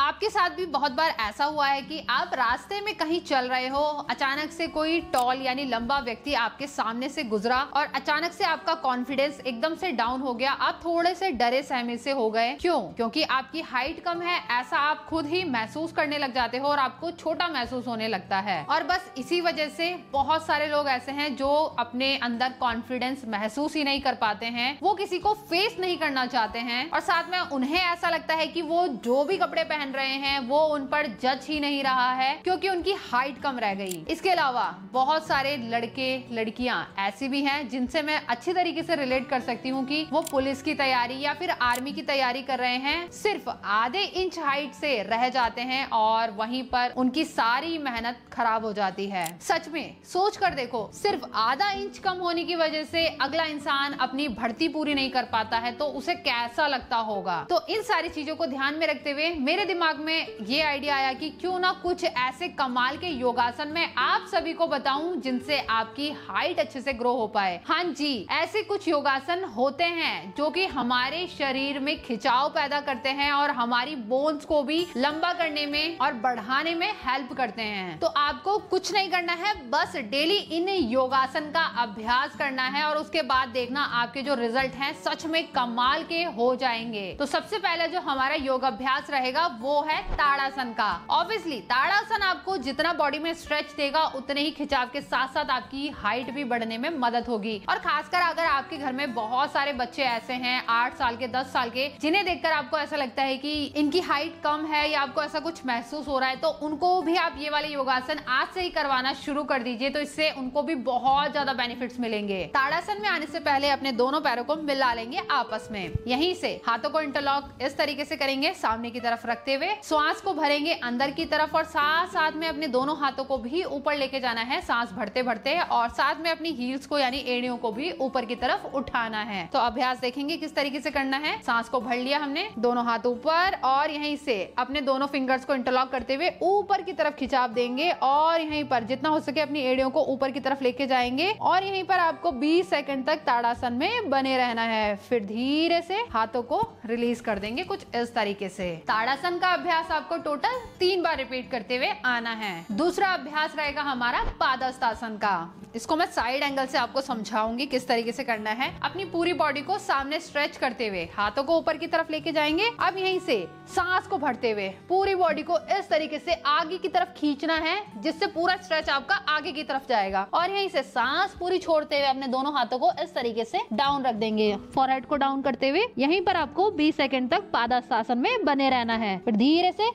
आपके साथ भी बहुत बार ऐसा हुआ है कि आप रास्ते में कहीं चल रहे हो, अचानक से कोई टॉल यानी लंबा व्यक्ति आपके सामने से गुजरा और अचानक से आपका कॉन्फिडेंस एकदम से डाउन हो गया, आप थोड़े से डरे सहमे से हो गए। क्यों? क्योंकि आपकी हाइट कम है, ऐसा आप खुद ही महसूस करने लग जाते हो और आपको छोटा महसूस होने लगता है। और बस इसी वजह से बहुत सारे लोग ऐसे हैं जो अपने अंदर कॉन्फिडेंस महसूस ही नहीं कर पाते हैं, वो किसी को फेस नहीं करना चाहते हैं और साथ में उन्हें ऐसा लगता है कि वो जो भी कपड़े पहन रहे हैं वो उन पर जज ही नहीं रहा है क्योंकि उनकी हाइट कम रह गई। इसके अलावा बहुत सारे लड़के लड़कियां ऐसी भी हैं जिनसे मैं अच्छी तरीके से रिलेट कर सकती हूँ कि वो पुलिस की तैयारी या फिर आर्मी की तैयारी कर रहे हैं, सिर्फ आधे इंच हाइट से रह जाते हैं और वहीं पर उनकी सारी मेहनत खराब हो जाती है। सच में सोच कर देखो, सिर्फ आधा इंच कम होने की वजह से अगला इंसान अपनी भर्ती पूरी नहीं कर पाता है तो उसे कैसा लगता होगा। तो इन सारी चीजों को ध्यान में रखते हुए मेरे दिमाग में ये आइडिया आया कि क्यों ना कुछ ऐसे कमाल के योगासन में आप सभी को बताऊं जिनसे आपकी हाइट अच्छे से ग्रो हो पाए। हाँ जी, ऐसे कुछ योगासन होते हैं जो कि हमारे शरीर में खिंचाव पैदा करते हैं और हमारी बोन्स को भी लंबा करने में और बढ़ाने में हेल्प करते हैं। तो आपको कुछ नहीं करना है, बस डेली इन योगासन का अभ्यास करना है और उसके बाद देखना आपके जो रिजल्ट हैं सच में कमाल के हो जाएंगे। तो सबसे पहले जो हमारा योग अभ्यास रहेगा वो है ताड़ासन का। ऑब्वियसली ताड़ासन आपको जितना बॉडी में स्ट्रेच देगा उतने ही खिंचाव के साथ साथ आपकी हाइट भी बढ़ने में मदद होगी। और खासकर अगर आपके घर में बहुत सारे बच्चे ऐसे हैं 8 साल के 10 साल के जिन्हें देखकर आपको ऐसा लगता है कि इनकी हाइट कम है या आपको ऐसा कुछ महसूस हो रहा है, तो उनको भी आप ये वाले योगासन आज से ही करवाना शुरू कर दीजिए, तो इससे उनको भी बहुत ज्यादा बेनिफिट्स मिलेंगे। ताड़ासन में आने से पहले अपने दोनों पैरों को मिला लेंगे आपस में, यहीं से हाथों को इंटरलॉक इस तरीके से करेंगे, सामने की तरफ रखते हुए श्वास को भरेंगे अंदर की तरफ और साथ साथ में अपने दोनों हाथों को भी ऊपर लेके जाना है सांस भरते भरते, और साथ में अपनी हील्स को यानी एड़ियों को भी ऊपर की तरफ उठाना है। तो अभ्यास देखेंगे किस तरीके से करना है। सांस को भर लिया हमने, दोनों हाथ ऊपर और यहीं से अपने दोनों फिंगर्स को इंटरलॉक करते हुए ऊपर की तरफ खिंचाव देंगे और यहीं पर जितना हो सके अपनी एड़ियों को ऊपर की तरफ लेके जाएंगे और यहीं पर आपको 20 सेकंड तक ताड़ासन में बने रहना है। फिर धीरे से हाथों को रिलीज कर देंगे कुछ इस तरीके से। ताड़ासन का अभ्यास आपको टोटल 3 बार रिपीट करते हुए आना है। दूसरा अभ्यास रहेगा हमारा पादहस्तासन का। इसको मैं साइड एंगल से आपको समझाऊंगी किस तरीके से करना है। अपनी पूरी बॉडी को सामने स्ट्रेच करते हुए हाथों को ऊपर की तरफ लेके जाएंगे। अब यहीं से सांस को भरते हुए पूरी बॉडी को इस तरीके से आगे की तरफ खींचना है जिससे पूरा स्ट्रेच आपका आगे की तरफ जाएगा और यहीं से सांस पूरी छोड़ते हुए अपने दोनों हाथों को इस तरीके से डाउन रख देंगे, फॉरहेड को डाउन करते हुए। यहीं पर आपको 20 सेकंड तक पादहस्तासन में बने रहना है। फिर धीरे से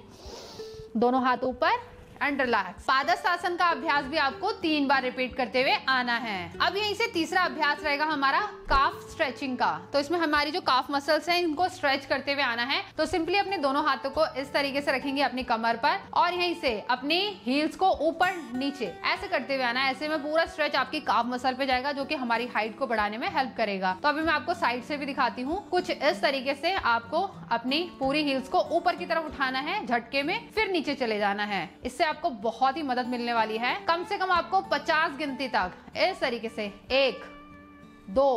दोनों हाथ ऊपर एंड रिलैक्स। पादहस्तासन का अभ्यास भी आपको 3 बार रिपीट करते हुए आना है। अब यहीं से तीसरा अभ्यास रहेगा हमारा काफ स्ट्रेचिंग का। तो इसमें हमारी जो काफ मसल्स हैं इनको स्ट्रेच करते हुए आना है। तो सिंपली अपने दोनों हाथों को इस तरीके से रखेंगे अपनी कमर पर और यहीं से अपनी हील्स को ऊपर नीचे ऐसे करते हुए आना है। ऐसे में पूरा स्ट्रेच आपकी काफ मसल पे जाएगा जो कि हमारी हाइट को बढ़ाने में हेल्प करेगा। तो अभी मैं आपको साइड से भी दिखाती हूँ। कुछ इस तरीके से आपको अपनी पूरी हील्स को ऊपर की तरफ उठाना है झटके में, फिर नीचे चले जाना है। इससे आपको बहुत ही मदद मिलने वाली है। कम से कम आपको 50 गिनती तक इस तरीके से 1 2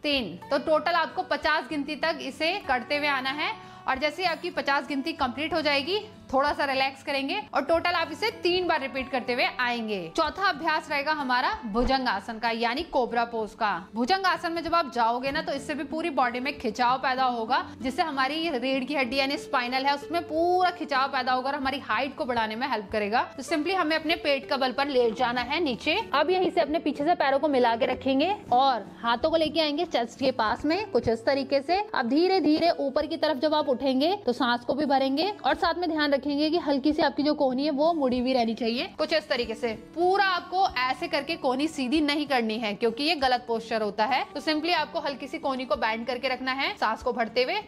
3, तो टोटल आपको 50 गिनती तक इसे करते हुए आना है। और जैसे आपकी 50 गिनती कंप्लीट हो जाएगी थोड़ा सा रिलैक्स करेंगे और टोटल आप इसे 3 बार रिपीट करते हुए आएंगे। चौथा अभ्यास रहेगा हमारा भुजंग आसन का यानी कोबरा पोज का। भुजंग आसन में जब आप जाओगे ना तो इससे भी पूरी बॉडी में खिंचाव पैदा होगा जिससे हमारी रीढ़ की हड्डी यानी स्पाइनल है उसमें पूरा खिंचाव पैदा होगा और हमारी हाइट को बढ़ाने में हेल्प करेगा। तो सिंपली हमें अपने पेट का बल पर लेट जाना है नीचे। अब यहीं से अपने पीछे से पैरों को मिला के रखेंगे और हाथों को लेके आएंगे चेस्ट के पास में कुछ इस तरीके से। अब धीरे धीरे ऊपर की तरफ जब आप उठेंगे तो सांस को भी भरेंगे और साथ में ध्यान रखेंगे कि हल्की सी आपकी जो कोहनी है वो मुड़ी हुई रहनी चाहिए कुछ इस तरीके से। पूरा आपको ऐसे करके कोहनी सीधी नहीं करनी है क्योंकि ये गलत पोस्चर होता है। तो सिंपली आपको हल्की सी कोहनी को बैंड करके रखना है सांस को भरते हुए,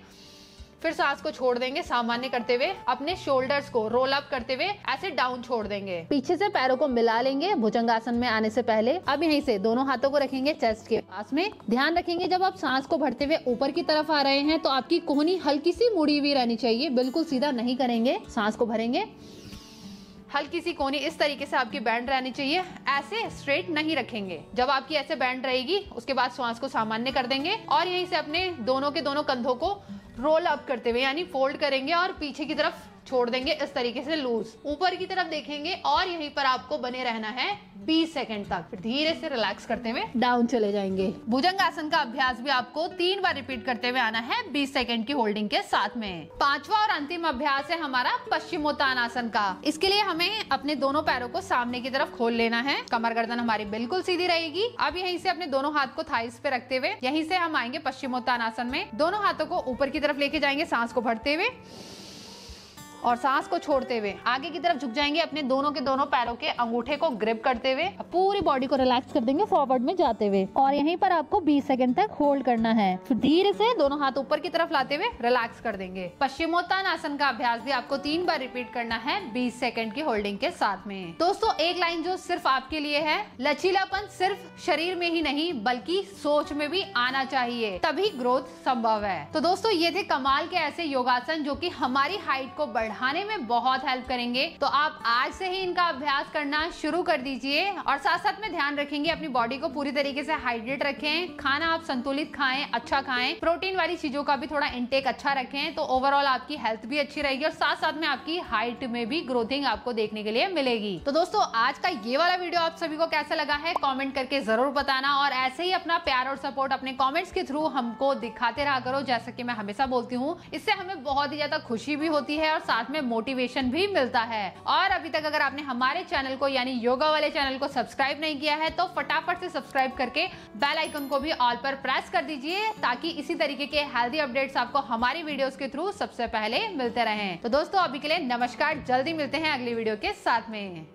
फिर सांस को छोड़ देंगे सामान्य करते हुए, अपने शोल्डर्स को रोल अप करते हुए ऐसे डाउन छोड़ देंगे। पीछे से पैरों को मिला लेंगे भुजंगासन में आने से पहले। अब यहीं से दोनों हाथों को रखेंगे चेस्ट के पास में। ध्यान रखेंगे जब आप सांस को भरते हुए ऊपर की तरफ आ रहे हैं तो आपकी कोहनी हल्की सी मुड़ी हुई रहनी चाहिए, बिल्कुल सीधा नहीं करेंगे। सांस को भरेंगे, हल्की सी कोहनी इस तरीके से आपकी बैंड रहनी चाहिए, ऐसे स्ट्रेट नहीं रखेंगे। जब आपकी ऐसे बैंड रहेगी उसके बाद श्वास को सामान्य कर देंगे और यहीं से अपने दोनों के दोनों कंधों को रोल अप करते हुए यानी फोल्ड करेंगे और पीछे की तरफ छोड़ देंगे इस तरीके से लूज, ऊपर की तरफ देखेंगे और यहीं पर आपको बने रहना है 20 सेकंड तक। फिर धीरे से रिलैक्स करते हुए डाउन चले जाएंगे। भुजंगासन का अभ्यास भी आपको 3 बार रिपीट करते हुए आना है 20 सेकंड की होल्डिंग के साथ में। 5वां और अंतिम अभ्यास है हमारा पश्चिमोत्तानासन का। इसके लिए हमें अपने दोनों पैरों को सामने की तरफ खोल लेना है, कमर गर्दन हमारी बिल्कुल सीधी रहेगी। अब यहीं से अपने दोनों हाथ को थाइस पे रखते हुए यहीं से हम आएंगे पश्चिमोत्तानासन में। दोनों हाथों को ऊपर की तरफ लेके जाएंगे, सांस को भरते हुए और सांस को छोड़ते हुए आगे की तरफ झुक जाएंगे, अपने दोनों के दोनों पैरों के अंगूठे को ग्रिप करते हुए पूरी बॉडी को रिलैक्स कर देंगे फॉरवर्ड में जाते हुए और यहीं पर आपको 20 सेकंड तक होल्ड करना है। फिर धीरे से दोनों हाथ ऊपर की तरफ लाते हुए रिलैक्स कर देंगे। पश्चिमोत्तानासन का अभ्यास भी आपको 3 बार रिपीट करना है 20 सेकंड की होल्डिंग के साथ में। दोस्तों एक लाइन जो सिर्फ आपके लिए है, लचीलापन सिर्फ शरीर में ही नहीं बल्कि सोच में भी आना चाहिए, तभी ग्रोथ संभव है। तो दोस्तों ये थे कमाल के ऐसे योगासन जो कि हमारी हाइट को बढ़ाने में बहुत हेल्प करेंगे। तो आप आज से ही इनका अभ्यास करना शुरू कर दीजिए और साथ साथ में ध्यान रखेंगे अपनी बॉडी को पूरी तरीके से हाइड्रेट रखें, खाना आप संतुलित खाएं, अच्छा खाएं, प्रोटीन वाली चीजों का भी थोड़ा इंटेक अच्छा रखें, तो ओवरऑल आपकी हेल्थ भी अच्छी रहेगी और साथ साथ में आपकी हाइट में भी ग्रोथिंग आपको देखने के लिए मिलेगी। तो दोस्तों आज का ये वाला वीडियो आप सभी को कैसा लगा है कमेंट करके जरूर बताना और ऐसे ही अपना प्यार और सपोर्ट अपने कमेंट्स के थ्रू हमको दिखाते रहा करो, जैसा कि मैं हमेशा बोलती हूँ। इससे हमें बहुत ही ज्यादा खुशी भी होती है और साथ में मोटिवेशन भी मिलता है। और अभी तक अगर आपने हमारे चैनल को यानी योगा वाले चैनल को सब्सक्राइब नहीं किया है तो फटाफट से सब्सक्राइब करके बेल आइकन को भी ऑल पर प्रेस कर दीजिए ताकि इसी तरीके के हेल्दी अपडेट्स आपको हमारी वीडियोस के थ्रू सबसे पहले मिलते रहें। तो दोस्तों अभी के लिए नमस्कार, जल्दी मिलते हैं अगली वीडियो के साथ में।